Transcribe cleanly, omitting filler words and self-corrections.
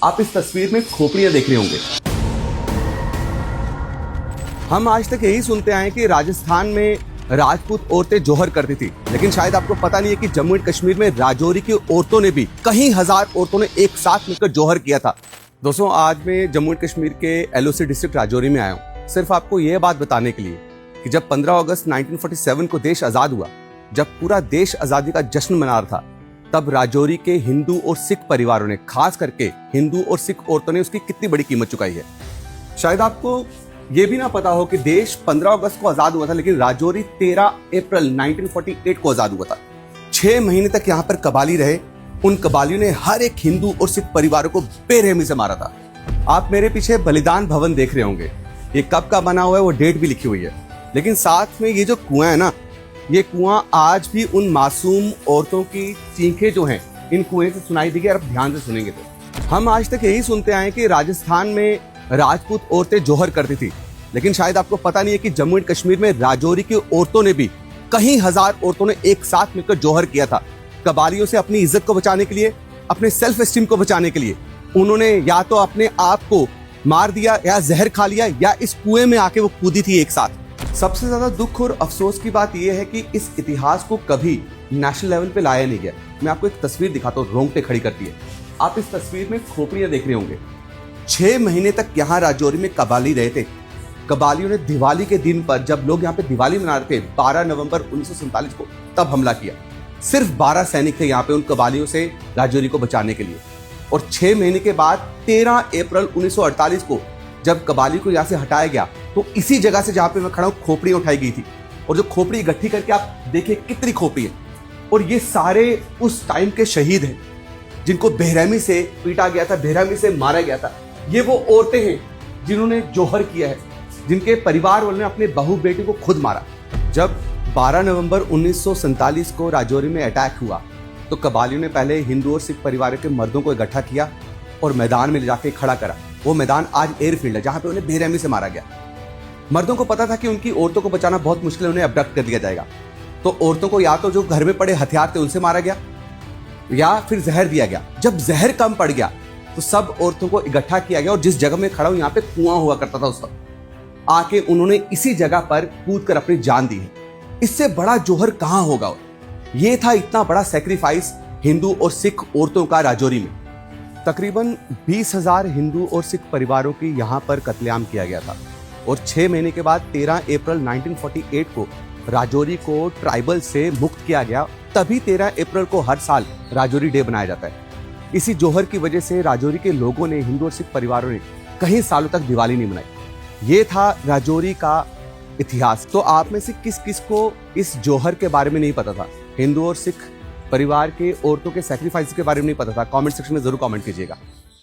आप इस तस्वीर में खोपड़ियां देख रहे होंगे। हम आज तक यही सुनते आए कि राजस्थान में राजपूत औरतें जौहर करती थी, लेकिन शायद आपको पता नहीं है कि जम्मू एंड कश्मीर में राजौरी की औरतों ने भी कई हजार औरतों ने एक साथ मिलकर जौहर किया था। दोस्तों, आज मैं जम्मू एंड कश्मीर के एलओसी डिस्ट्रिक्ट राजौरी में आया हूँ सिर्फ आपको यह बात बताने के लिए कि जब 15 अगस्त 1947 को देश आजाद हुआ, जब पूरा देश आजादी का जश्न मना रहा था, तब राजौरी के हिंदू और सिख परिवारों ने, खास करके हिंदू और सिख औरतों ने उसकी कितनी बड़ी कीमत चुकाई है। शायद आपको यह भी ना पता हो कि देश 15 अगस्त को आजाद हुआ था, लेकिन राजौरी 13 अप्रैल 1948 को आजाद हुआ था। 6 महीने तक यहाँ पर कबाली रहे। उन कबालियों ने हर एक हिंदू और सिख परिवारों को बेरहमी से मारा था। आप मेरे पीछे बलिदान भवन देख रहे होंगे। ये कब का बना हुआ है वो डेट भी लिखी हुई है, लेकिन साथ में ये जो कुआं है ना, ये कुआं आज भी उन मासूम औरतों की चीखें जो हैं इन कुएं से सुनाई देगी। अगर आप ध्यान से सुनेंगे तो हम आज तक यही सुनते आए कि राजस्थान में राजपूत औरतें जौहर करती थी, लेकिन शायद आपको पता नहीं है कि जम्मू एंड कश्मीर में राजौरी की औरतों ने भी कई हजार औरतों ने एक साथ मिलकर जौहर किया था। कबालियों से अपनी इज्जत को बचाने के लिए, अपने सेल्फ एस्टीम को बचाने के लिए उन्होंने या तो अपने आप को मार दिया, या जहर खा लिया, या इस कुएं में आके वो कूदी थी एक साथ। सबसे ज्यादा दुख और अफसोस की बात यह है कि इस इतिहास को कभी नेशनल लेवल पे लाया नहीं गया। मैं आपको एक तस्वीर दिखाता हूँ, रोंगटे खड़ी करती है। आप इस तस्वीर में खोपड़ियां देख रहे होंगे। 6 महीने तक यहाँ राजौरी में कबाली रहे थे। कबालियों ने दिवाली के दिन पर, जब लोग यहाँ पे दिवाली मना रहे थे 12 नवंबर 1947 को, तब हमला किया। सिर्फ 12 सैनिक थे यहाँ पे उन कबालियों से राजौरी को बचाने के लिए। और 6 महीने के बाद 13 अप्रैल 1948 को जब कबाली को यहाँ से हटाया गया, तो इसी जगह से जहाँ पे मैं खड़ा हूँ खोपड़ियां उठाई गई थी। और जो खोपड़ी इकट्ठी करके आप देखिए कितनी खोपड़ी है। और ये सारे उस टाइम के शहीद हैं जिनको बेरहमी से पीटा गया था, बेरहमी से मारा गया था। ये वो औरतें हैं जिन्होंने जौहर किया है, जिनके परिवार वालों ने अपने बहू बेटी को खुद मारा। जब 12 नवंबर 1947 को राजौरी में अटैक हुआ, तो कबालियों ने पहले हिंदू और सिख परिवार के मर्दों को इकट्ठा किया और मैदान में ले जाके खड़ा करा। वो मैदान आज एयरफील्ड है जहां पे उन्हें बेरहमी से मारा गया। मर्दों को पता था कि उनकी औरतों को बचाना बहुत मुश्किल है, उन्हें अबडक्ट कर दिया जाएगा। तो औरतों को या तो जो घर में पड़े हथियार थे उनसे मारा गया, या फिर जहर दिया गया। जब जहर कम पड़ गया तो सब औरतों को इकट्ठा किया गया। और जिस जगह में खड़ा हूं, यहाँ पे कुआं हुआ करता था उस वक्त, आके उन्होंने इसी जगह पर कूद कर अपनी जान दी है। इससे बड़ा जौहर कहां होगा। ये था इतना बड़ा सैक्रिफाइस हिंदू और सिख औरतों का राजौरी में। तकरीबन 20,000 हिंदू और सिख परिवारों की यहाँ पर कत्लेआम किया गया था। और 6 महीने के बाद 13 अप्रैल 1948 को राजौरी को ट्राइबल से मुक्त किया गया। तभी 13 अप्रैल को हर साल राजौरी डे बनाया जाता है। इसी जौहर की वजह से राजौरी के लोगों ने, हिंदू और सिख परिवारों ने कई सालों तक दिवाली नहीं मनाई। ये था राजौरी का इतिहास। तो आप में से किस किस को इस जौहर के बारे में नहीं पता था, हिंदू और सिख परिवार के औरतों के सैक्रिफाइस के बारे में नहीं पता था? कमेंट सेक्शन में जरूर कमेंट कीजिएगा।